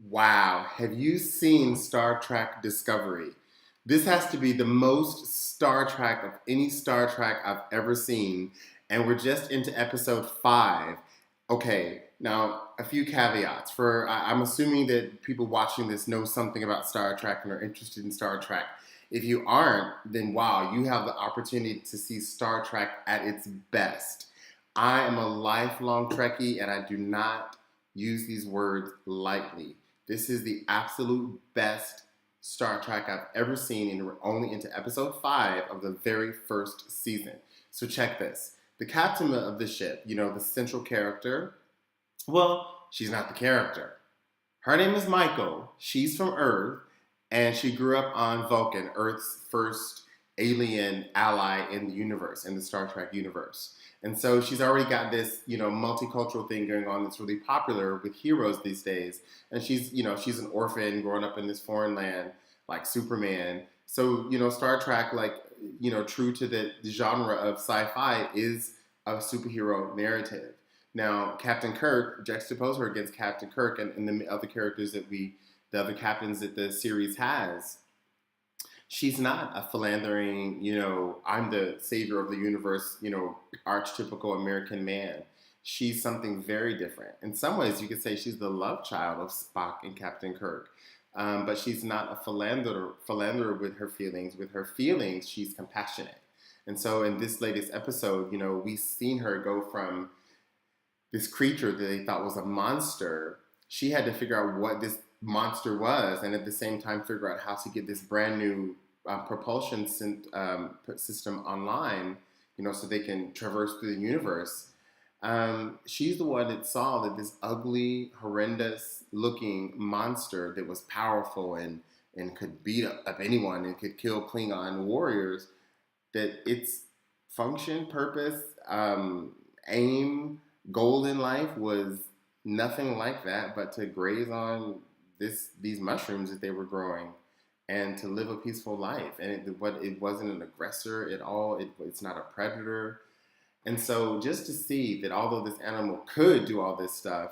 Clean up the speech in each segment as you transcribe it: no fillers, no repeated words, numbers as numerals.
Wow, have you seen Star Trek Discovery? This has to be the most Star Trek of any Star Trek I've ever seen, and we're just into episode 5. Okay, now a few caveats. I'm assuming that people watching this know something about Star Trek and are interested in Star Trek. If you aren't, then wow, you have the opportunity to see Star Trek at its best. I am a lifelong Trekkie, and I do not use these words lightly. This is the absolute best Star Trek I've ever seen, and we're only into episode 5 of the very first season. So check this. The captain of the ship, the central character, well, she's not the character. Her name is Michael. She's from Earth, and she grew up on Vulcan, Earth's first alien ally in the universe, in the Star Trek universe. And so she's already got this, multicultural thing going on that's really popular with heroes these days. And she's an orphan growing up in this foreign land, like Superman. So, Star Trek, like, true to the genre of sci-fi, is a superhero narrative. Now, Captain Kirk, juxtapose her against Captain Kirk and the other characters the other captains that the series has. She's not a philandering, I'm the savior of the universe, archetypical American man. She's something very different. In some ways, you could say she's the love child of Spock and Captain Kirk. But she's not a philanderer with her feelings. With her feelings, she's compassionate. And so in this latest episode, we've seen her go from this creature that they thought was a monster. She had to figure out what this monster was, and at the same time figure out how to get this brand new propulsion system online, so they can traverse through the universe. She's the one that saw that this ugly, horrendous looking monster that was powerful and could beat up anyone and could kill Klingon warriors, that its function, purpose, aim, goal in life was nothing like that, but to graze on these mushrooms that they were growing and to live a peaceful life. And it wasn't an aggressor at all. It's not a predator. And so just to see that although this animal could do all this stuff,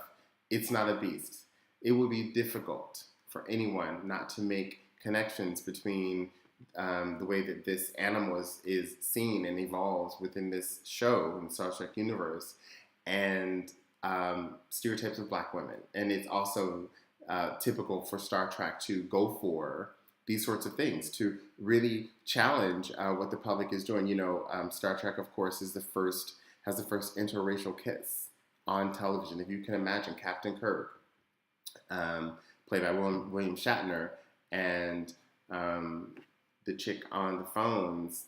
it's not a beast. It would be difficult for anyone not to make connections between the way that this animal is seen and evolves within this show in the Star Trek universe, and stereotypes of black women. And it's also typical for Star Trek to go for these sorts of things, to really challenge what the public is doing. Star Trek, of course, has the first interracial kiss on television. If you can imagine, Captain Kirk, played by William Shatner, and the chick on the phones,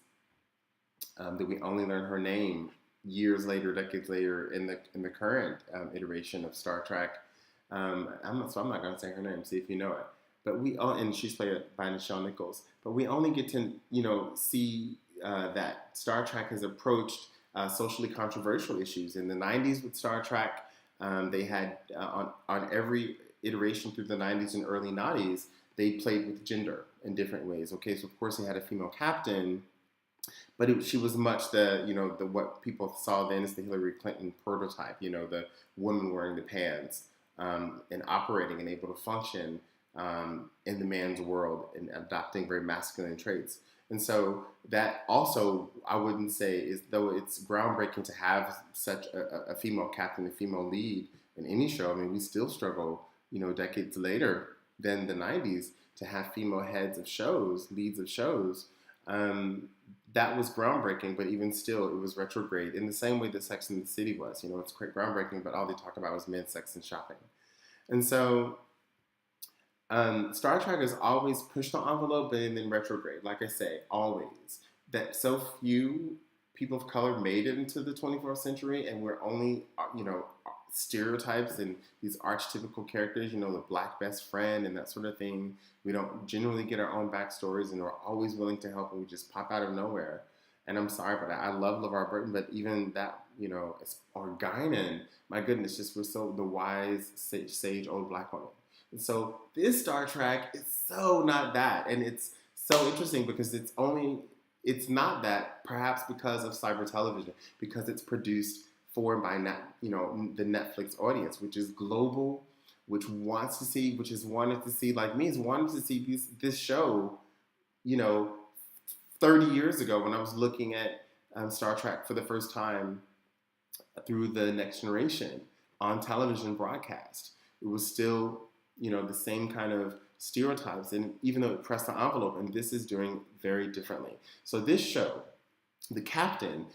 that we only learn her name years later, decades later, in the current iteration of Star Trek. I'm not going to say her name. See if you know it. But and she's played by Nichelle Nichols. But we only get to see that Star Trek has approached socially controversial issues. In the '90s with Star Trek, they had on every iteration through the '90s and early '90s, they played with gender in different ways. Okay, so of course they had a female captain, but she was much the what people saw then as the Hillary Clinton prototype. The woman wearing the pants. And operating and able to function in the man's world and adopting very masculine traits. And so that also, I wouldn't say, is though it's groundbreaking to have such a female captain, a female lead in any show. I mean, we still struggle, decades later than the '90s to have female heads of shows, leads of shows. That was groundbreaking, but even still, it was retrograde in the same way that Sex and the City was. It's quite groundbreaking, but all they talked about was men, sex, and shopping. And so Star Trek has always pushed the envelope, but then retrograde. Like I say, always. That so few people of color made it into the 24th century, and we're only, stereotypes and these archetypical characters, the black best friend and that sort of thing. We don't generally get our own backstories, and we're always willing to help, and we just pop out of nowhere. And I'm sorry, but I love LeVar Burton, but even that, or Guinan, my goodness, just was so the wise, sage old black woman. And so this Star Trek is so not that, and it's so interesting because it's not that, perhaps because of cyber television, because it's produced for and by the Netflix audience, which is global, which is wanted to see, like me, is wanted to see this show, you know, 30 years ago when I was looking at Star Trek for the first time through the Next Generation on television broadcast. It was still, the same kind of stereotypes, and even though it pressed the envelope, and this is doing very differently. So this show, the captain,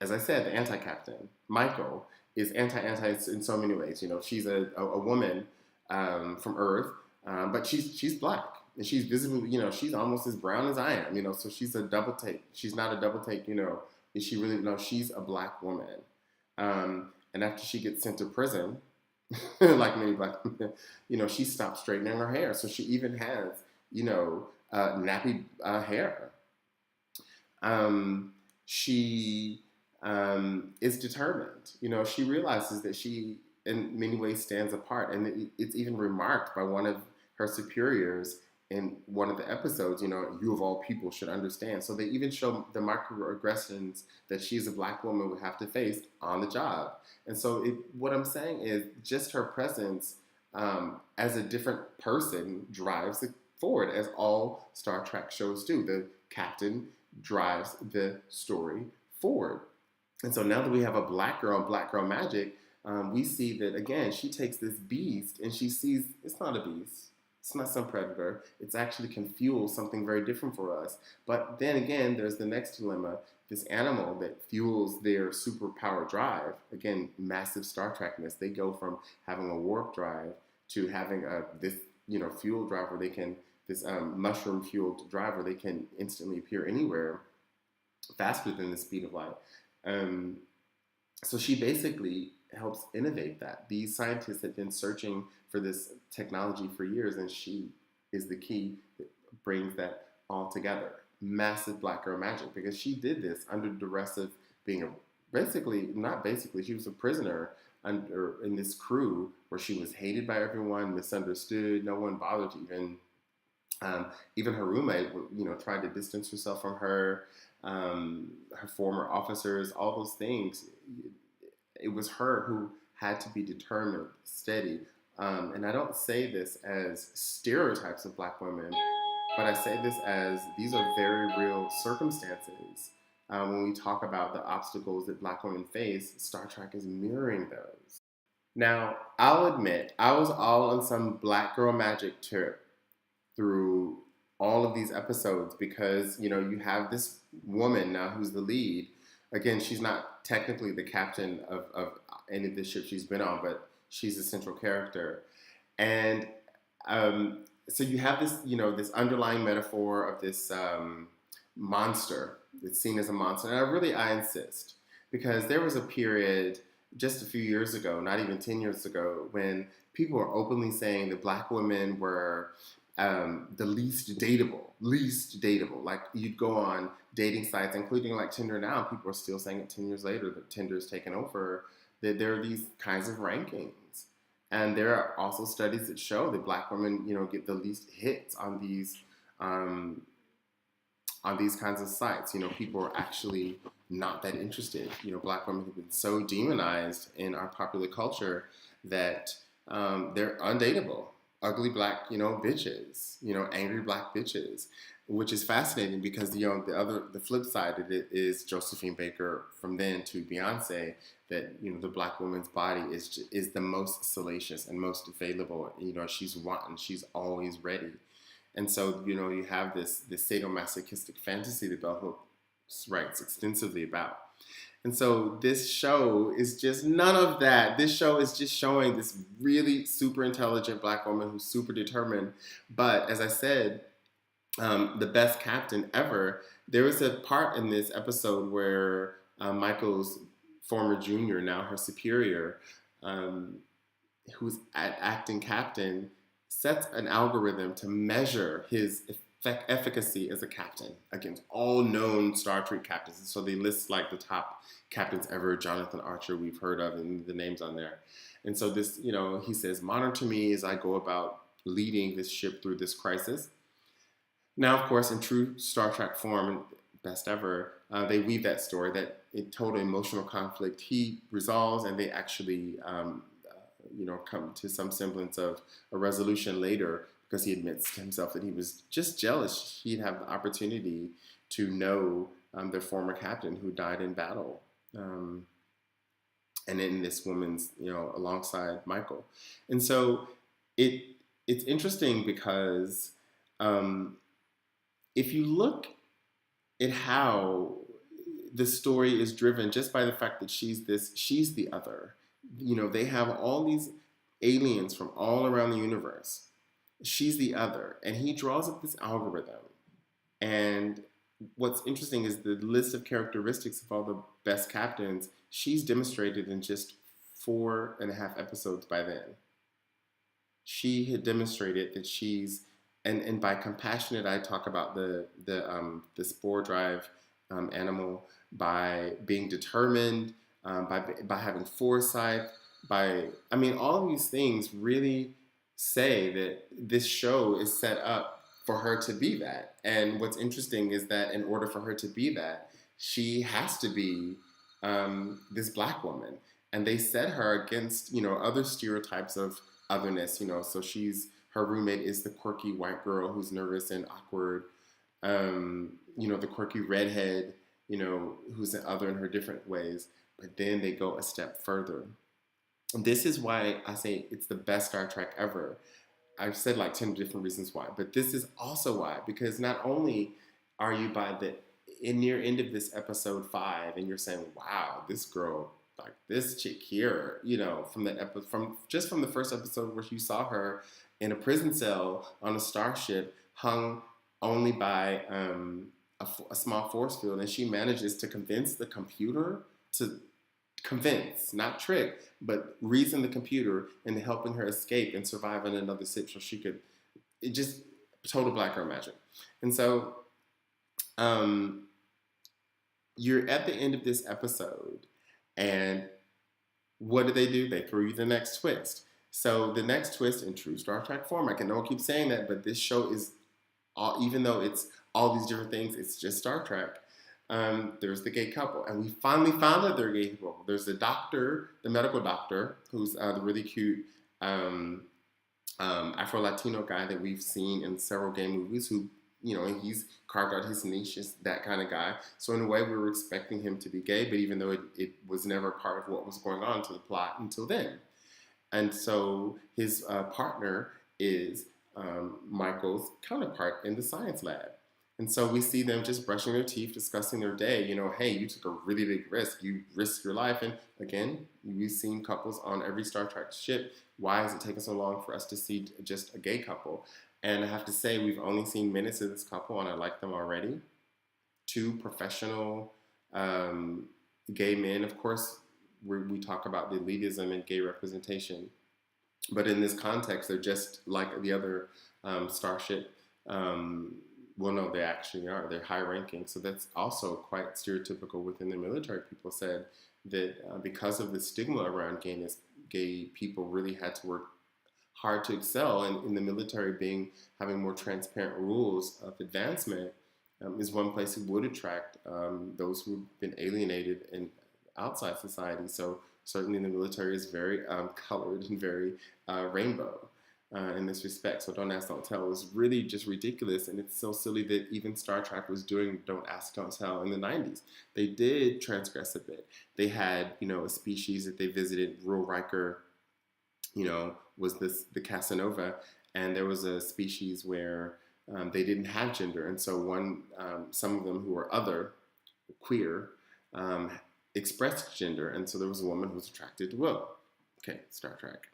as I said, the anti-captain, Michael, is anti in so many ways. She's a woman from Earth, but she's black. And she's visibly, she's almost as brown as I am, so she's a double take. She's not a double take, is she really? No, she's a black woman. And after she gets sent to prison, like many black women, she stops straightening her hair. So she even has, nappy hair. She is determined. She realizes that she, in many ways, stands apart. And it's even remarked by one of her superiors in one of the episodes, you of all people should understand. So they even show the microaggressions that she's a black woman would have to face on the job. And so what I'm saying is just her presence as a different person drives it forward, as all Star Trek shows do. The captain drives the story forward. And so now that we have a black girl magic, we see that, again, she takes this beast and she sees it's not a beast. It's not some predator. It's actually can fuel something very different for us. But then again, there's the next dilemma. This animal that fuels their superpower drive, again, massive Star Trekness. They go from having a warp drive to having this fuel drive where they can, this mushroom fueled drive where they can instantly appear anywhere faster than the speed of light. So she basically helps innovate that. These scientists have been searching for this technology for years, and she is the key that brings that all together. Massive black girl magic, because she did this under duress of being she was a prisoner in this crew where she was hated by everyone, misunderstood, no one bothered to even her roommate, tried to distance herself from her, her former officers, all those things. It was her who had to be determined, steady. And I don't say this as stereotypes of black women, but I say this as these are very real circumstances. When we talk about the obstacles that black women face, Star Trek is mirroring those. Now, I'll admit, I was all on some black girl magic trip through all of these episodes because, you have this woman now who's the lead. Again, she's not technically the captain of any of the ships she's been on, but she's a central character. And so you have this, this underlying metaphor of this monster. It's seen as a monster. And I insist, because there was a period just a few years ago, not even 10 years ago, when people were openly saying that black women were the least dateable. Like, you'd go on dating sites, including like Tinder now, and people are still saying it 10 years later that Tinder's taken over, that there are these kinds of rankings. And there are also studies that show that black women, get the least hits on these kinds of sites. People are actually not that interested. Black women have been so demonized in our popular culture that they're undateable. Ugly black, bitches, angry black bitches, which is fascinating because, the flip side of it is Josephine Baker from then to Beyonce, that, the black woman's body is the most salacious and most available. She's wanting, she's always ready. And so, you have this sadomasochistic fantasy that Bell Hooks writes extensively about. And so this show is just none of that. This show is just showing this really super intelligent black woman who's super determined. But as I said, the best captain ever. There was a part in this episode where Michael's former junior, now her superior, who's acting captain, sets an algorithm to measure his efficacy as a captain against all known Star Trek captains. And so they list like the top captains ever, Jonathan Archer, we've heard of, and the names on there. And so this, he says, monitor me as I go about leading this ship through this crisis. Now, of course, in true Star Trek form, best ever, they weave that story, that in total emotional conflict he resolves, and they actually come to some semblance of a resolution later, because he admits to himself that he was just jealous he'd have the opportunity to know their former captain who died in battle. And in this woman's, alongside Michael. And so it it's interesting because if you look at how the story is driven just by the fact that she's the other. They have all these aliens from all around the universe. She's the other, and he draws up this algorithm. And what's interesting is the list of characteristics of all the best captains. She's demonstrated in just 4.5 episodes by then. She had demonstrated that she's, and by compassionate, I talk about the spore drive animal, by being determined, by having foresight, all of these things really say that this show is set up for her to be that. And what's interesting is that in order for her to be that, she has to be this black woman. And they set her against, other stereotypes of otherness, so her roommate is the quirky white girl who's nervous and awkward, the quirky redhead, who's an other in her different ways. But then they go a step further. And this is why I say it's the best Star Trek ever. I've said like 10 different reasons why, but this is also why, because not only are you by the near end of this episode 5 and you're saying, wow, this girl, like this chick here, from the first episode where you saw her in a prison cell on a starship hung only by a small force field, and she manages to convince the computer not trick, but reason the computer into helping her escape and survive on another ship so she could, it just total black girl magic. And so you're at the end of this episode, and what do? They throw you the next twist. So the next twist in true Star Trek form, I can no one keep saying that, but this show is, even though it's all these different things, it's just Star Trek. There's the gay couple, and we finally found out they're gay people. There's the doctor, the medical doctor, who's the really cute Afro-Latino guy that we've seen in several gay movies, who, he's carved out his niche as that kind of guy. So in a way, we were expecting him to be gay, but even though it was never part of what was going on to the plot until then. And so his partner is Michael's counterpart in the science lab. And so we see them just brushing their teeth, discussing their day. Hey, you took a really big risk. You risked your life. And again, we've seen couples on every Star Trek ship. Why has it taken so long for us to see just a gay couple? And I have to say, we've only seen minutes of this couple, and I like them already. 2 professional gay men. Of course, we talk about the elitism and gay representation. But in this context, they're just like the other starship. Well, no, they actually are. They're high ranking. So that's also quite stereotypical within the military. People said that because of the stigma around gayness, gay people really had to work hard to excel. And in the military, having more transparent rules of advancement is one place it would attract those who've been alienated in outside society. So certainly the military is very colored and very rainbow. In this respect. So Don't Ask, Don't Tell was really just ridiculous, and it's so silly that even Star Trek was doing Don't Ask, Don't Tell in the 90s. They did transgress a bit. They had, a species that they visited. Rural Riker, was the Casanova, and there was a species where they didn't have gender, and so some of them who were other, queer, expressed gender, and so there was a woman who was attracted to Will. Okay, Star Trek.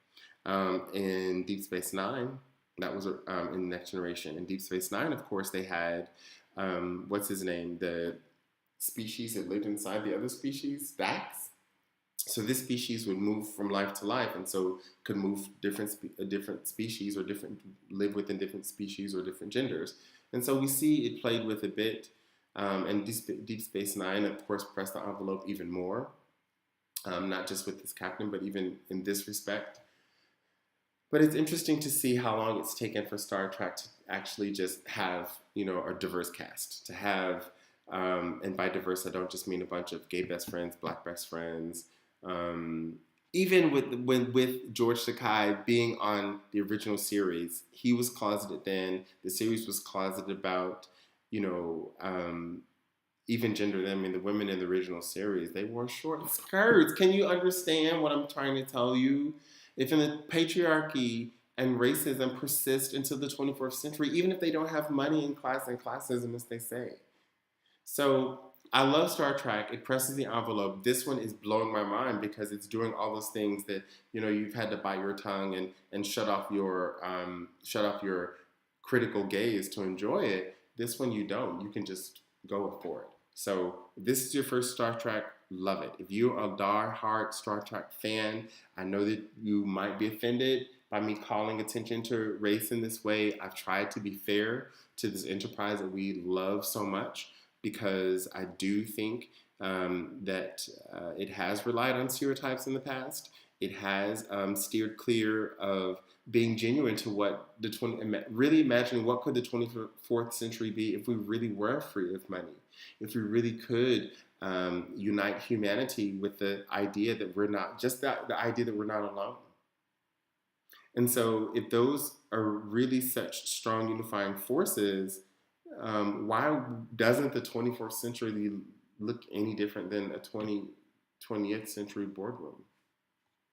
In Deep Space Nine, that was in Next Generation. In Deep Space Nine, of course, they had, what's his name? The species that lived inside the other species, Dax. So this species would move from life to life, and so could move different species, or live within different species or different genders. And so we see it played with a bit, and Deep Space Nine, of course, pressed the envelope even more, not just with this captain, but even in this respect. But it's interesting to see how long it's taken for Star Trek to actually just have, a diverse cast. To have, and by diverse, I don't just mean a bunch of gay best friends, black best friends, even with George Takei being on the original series, he was closeted then. The series was closeted about, you know, even gender them. I mean, the women in the original series, they wore short skirts. Can you understand what I'm trying to tell you? If in the patriarchy and racism persist into the 24th century, even if they don't have money in class and classism, as they say. So I love Star Trek. It presses the envelope. This one is blowing my mind because it's doing all those things that you've had to bite your tongue and shut off your critical gaze to enjoy it. This one you don't. You can just go for it. So if this is your first Star Trek, love it. If you're a die-hard Star Trek fan, I know that you might be offended by me calling attention to race in this way. I've tried to be fair to this enterprise that we love so much, because I do think that it has relied on stereotypes in the past. It has steered clear of being genuine to what really imagining what could the 24th century be if we really were free of money, if we really could unite humanity with the idea that we're not, just the idea that we're not alone. And so if those are really such strong unifying forces, why doesn't the 24th century look any different than a 20th century boardroom?